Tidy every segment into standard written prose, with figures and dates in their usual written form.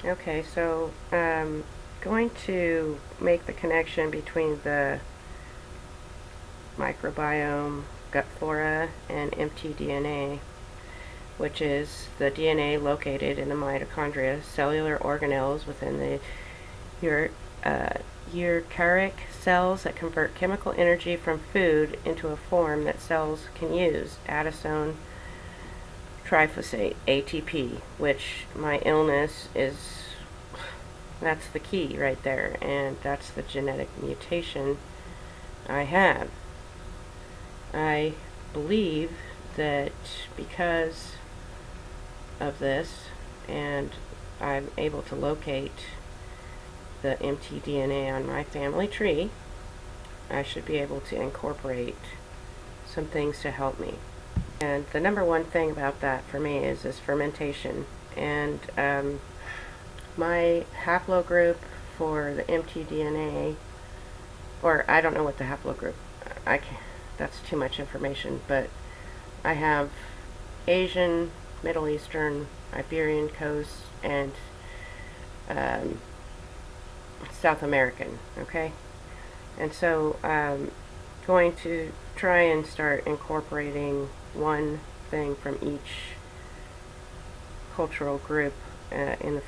Okay, so going to make the connection between the microbiome, gut flora, and mtDNA, which is the DNA located in the mitochondria, cellular organelles within the eukaryotic cells that convert chemical energy from food into a form that cells can use, adenosine triphosphate, ATP, which my illness is, that's the key right there, and that's the genetic mutation I have. I believe that because of this, and I'm able to locate the mtDNA on my family tree, I should be able to incorporate some things to help me. And the number one thing about that for me is this fermentation. And my haplogroup for the mtDNA, or I don't know what the haplogroup, I can't, that's too much information, but I have Asian, Middle Eastern, Iberian Coast, and South American, okay? And so I'm going to try and start incorporating one thing from each cultural group in the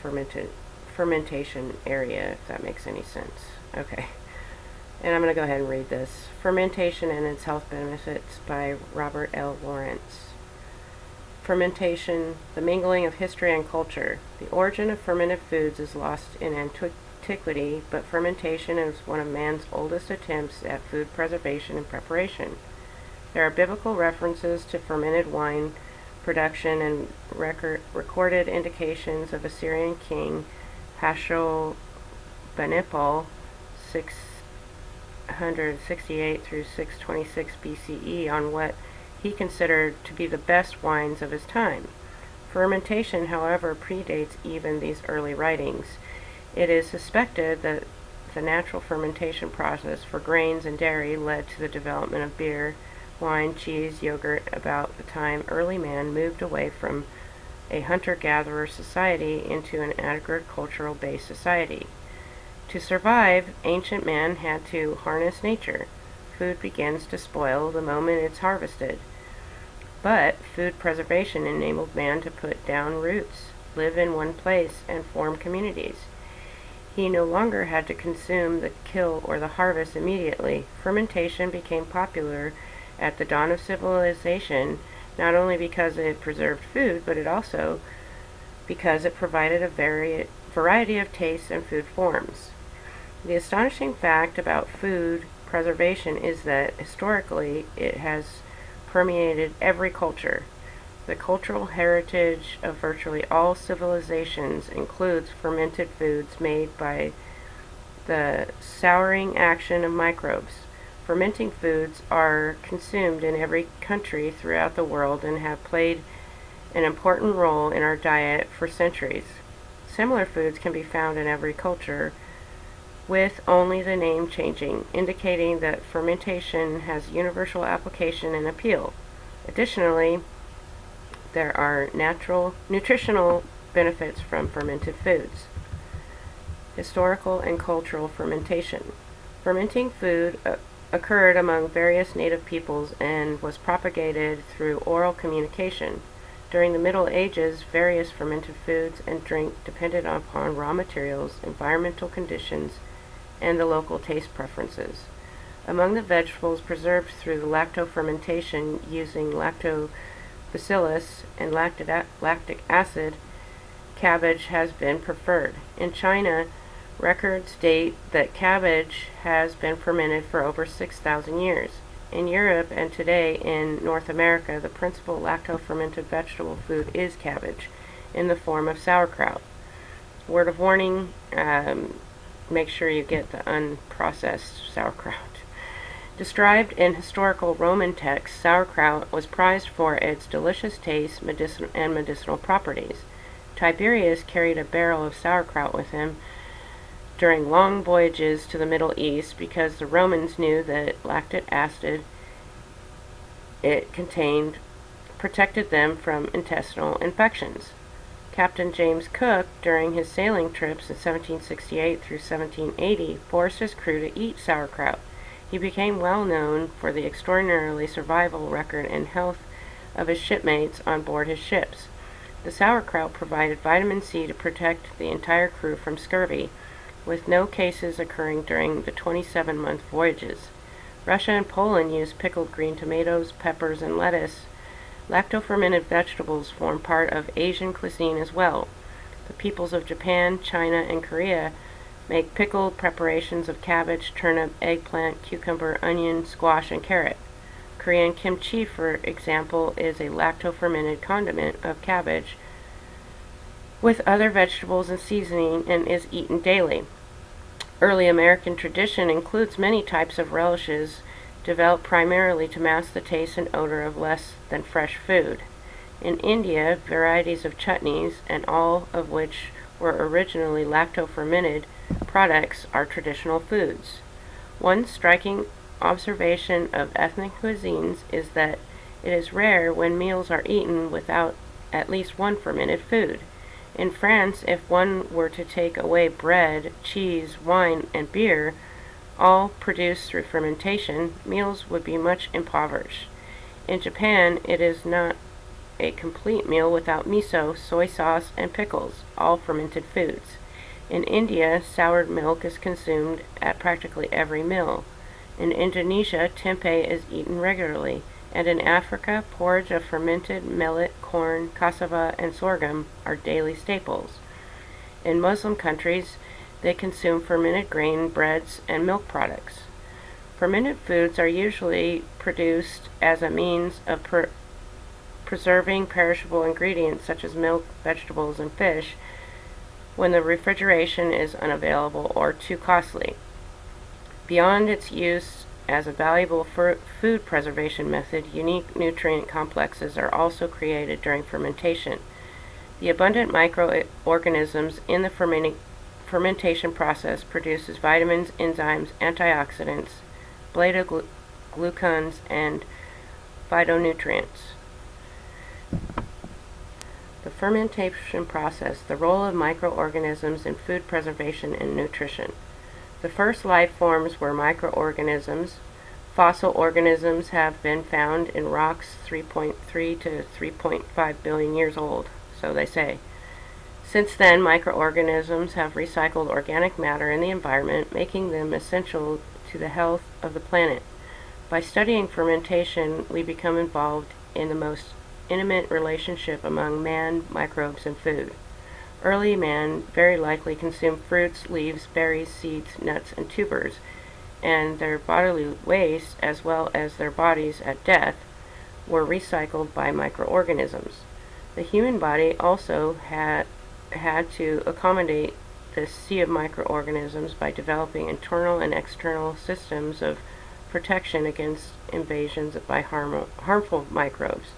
fermentation area, if that makes any sense. Okay. And I'm going to go ahead and read this. Fermentation and its Health Benefits by Robert L. Lawrence. Fermentation, the mingling of history and culture. The origin of fermented foods is lost in antiquity, but fermentation is one of man's oldest attempts at food preservation and preparation. There are biblical references to fermented wine production and recorded indications of Assyrian king Hashobanipal 668 through 626 BCE on what he considered to be the best wines of his time. Fermentation, however, predates even these early writings. It is suspected that the natural fermentation process for grains and dairy led to the development of beer, wine, cheese, yogurt about the time early man moved away from a hunter-gatherer society into an agricultural-based society. To survive, ancient man had to harness nature. Food begins to spoil the moment it's harvested. But food preservation enabled man to put down roots, live in one place, and form communities. He no longer had to consume the kill or the harvest immediately. Fermentation became popular at the dawn of civilization, not only because it preserved food, but it also because it provided a variety of tastes and food forms. The astonishing fact about food preservation is that historically it has permeated every culture. The cultural heritage of virtually all civilizations includes fermented foods made by the souring action of microbes. Fermenting foods are consumed in every country throughout the world and have played an important role in our diet for centuries. Similar foods can be found in every culture, with only the name changing, indicating that fermentation has universal application and appeal. Additionally, there are nutritional benefits from fermented foods. Historical and cultural fermentation. Fermenting food occurred among various native peoples and was propagated through oral communication. During the Middle Ages, various fermented foods and drink depended upon raw materials, environmental conditions, and the local taste preferences. Among the vegetables preserved through the lactofermentation using lactobacillus and lactic acid, cabbage has been preferred. In China, records date that cabbage has been fermented for over 6,000 years. In Europe and today in North America, the principal lacto-fermented vegetable food is cabbage in the form of sauerkraut. Word of warning, make sure you get the unprocessed sauerkraut. Described in historical Roman texts, sauerkraut was prized for its delicious taste and medicinal properties. Tiberius carried a barrel of sauerkraut with him during long voyages to the Middle East because the Romans knew that lactic acid it contained protected them from intestinal infections. Captain James Cook, during his sailing trips in 1768 through 1780, forced his crew to eat sauerkraut. He became well known for the extraordinarily survival record and health of his shipmates on board his ships. The sauerkraut provided vitamin C to protect the entire crew from scurvy, with no cases occurring during the 27-month voyages. Russia and Poland used pickled green tomatoes, peppers, and lettuce. Lacto-fermented vegetables form part of Asian cuisine as well. The peoples of Japan, China, and Korea make pickled preparations of cabbage, turnip, eggplant, cucumber, onion, squash, and carrot. Korean kimchi, for example, is a lacto-fermented condiment of cabbage with other vegetables and seasoning and is eaten daily. Early American tradition includes many types of relishes developed primarily to mask the taste and odor of less than fresh food. In India, varieties of chutneys, and all of which were originally lacto-fermented products, are traditional foods. One striking observation of ethnic cuisines is that it is rare when meals are eaten without at least one fermented food. In France, if one were to take away bread, cheese, wine, and beer, all produced through fermentation, meals would be much impoverished. In Japan, it is not a complete meal without miso, soy sauce, and pickles, all fermented foods. In India, soured milk is consumed at practically every meal. In Indonesia, tempeh is eaten regularly, and in Africa, porridge of fermented millet, corn, cassava, and sorghum are daily staples. In Muslim countries, they consume fermented grain, breads, and milk products. Fermented foods are usually produced as a means of preserving perishable ingredients such as milk, vegetables, and fish when the refrigeration is unavailable or too costly. Beyond its use as a valuable food preservation method, unique nutrient complexes are also created during fermentation. The abundant microorganisms in the fermentation process produces vitamins, enzymes, antioxidants, beta-glucans, and phytonutrients. The fermentation process, the role of microorganisms in food preservation and nutrition. The first life forms were microorganisms. Fossil organisms have been found in rocks 3.3 to 3.5 billion years old, so they say. Since then, microorganisms have recycled organic matter in the environment, making them essential to the health of the planet. By studying fermentation, we become involved in the most intimate relationship among man, microbes, and food. Early man very likely consumed fruits, leaves, berries, seeds, nuts, and tubers, and their bodily waste, as well as their bodies at death, were recycled by microorganisms. The human body also had to accommodate this sea of microorganisms by developing internal and external systems of protection against invasions by harmful microbes.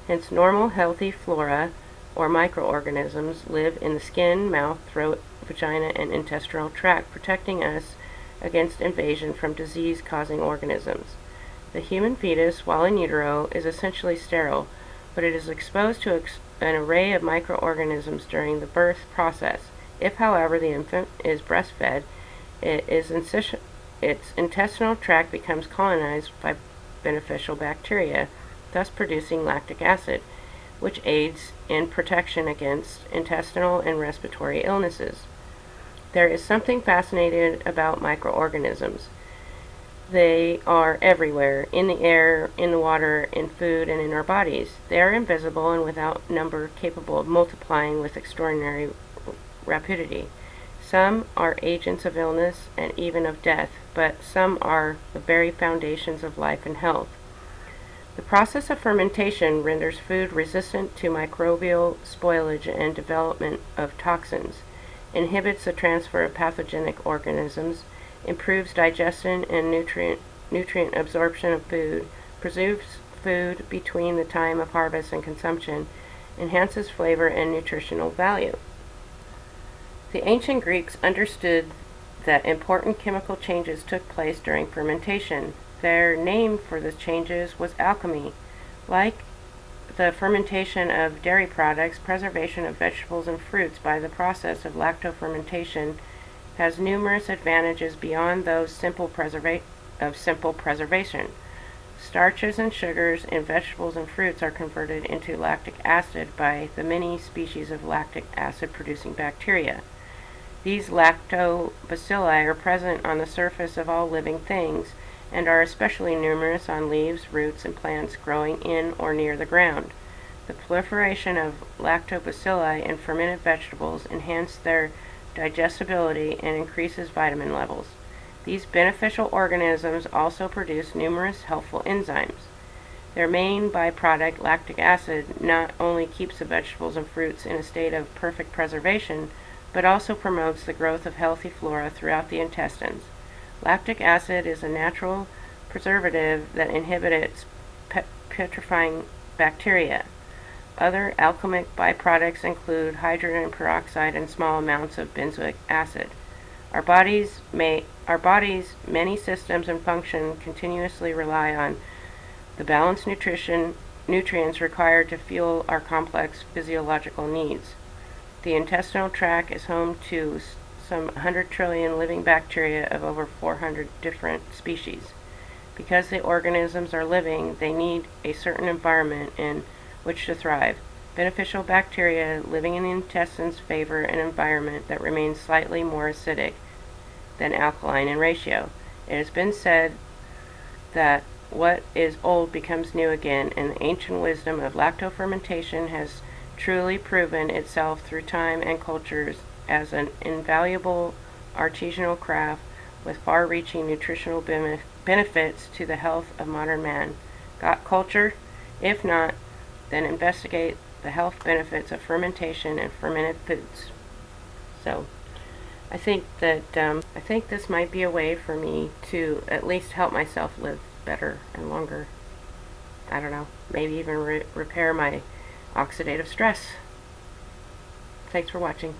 Hence, normal, healthy flora or microorganisms live in the skin, mouth, throat, vagina, and intestinal tract, protecting us against invasion from disease-causing organisms. The human fetus, while in utero, is essentially sterile, but it is exposed to an array of microorganisms during the birth process. If, however, the infant is breastfed, its intestinal tract becomes colonized by beneficial bacteria, thus producing lactic acid, which aids in protection against intestinal and respiratory illnesses. There is something fascinating about microorganisms. They are everywhere, in the air, in the water, in food, and in our bodies. They are invisible and without number, capable of multiplying with extraordinary rapidity. Some are agents of illness and even of death, but some are the very foundations of life and health. The process of fermentation renders food resistant to microbial spoilage and development of toxins, inhibits the transfer of pathogenic organisms, improves digestion and nutrient absorption of food, preserves food between the time of harvest and consumption, enhances flavor and nutritional value. The ancient Greeks understood that important chemical changes took place during fermentation. Their name for the changes was alchemy. Like the fermentation of dairy products, preservation of vegetables and fruits by the process of lactofermentation has numerous advantages beyond those of simple preservation. Starches and sugars in vegetables and fruits are converted into lactic acid by the many species of lactic acid producing bacteria. These lactobacilli are present on the surface of all living things and are especially numerous on leaves, roots, and plants growing in or near the ground. The proliferation of lactobacilli in fermented vegetables enhances their digestibility and increases vitamin levels. These beneficial organisms also produce numerous helpful enzymes. Their main byproduct, lactic acid, not only keeps the vegetables and fruits in a state of perfect preservation, but also promotes the growth of healthy flora throughout the intestines. Lactic acid is a natural preservative that inhibits putrefying bacteria. Other alchemic byproducts include hydrogen peroxide and small amounts of benzoic acid. Our body's many systems and function continuously rely on the balanced nutrients required to fuel our complex physiological needs. The intestinal tract is home to some 100 trillion living bacteria of over 400 different species. Because the organisms are living, they need a certain environment in which to thrive. Beneficial bacteria living in the intestines favor an environment that remains slightly more acidic than alkaline in ratio. It has been said that what is old becomes new again, and the ancient wisdom of lactofermentation has truly proven itself through time and cultures as an invaluable artisanal craft with far-reaching nutritional benefits to the health of modern man. Got culture? If not, then investigate the health benefits of fermentation and fermented foods. So, I think this might be a way for me to at least help myself live better and longer. I don't know, maybe even repair my oxidative stress. Thanks for watching.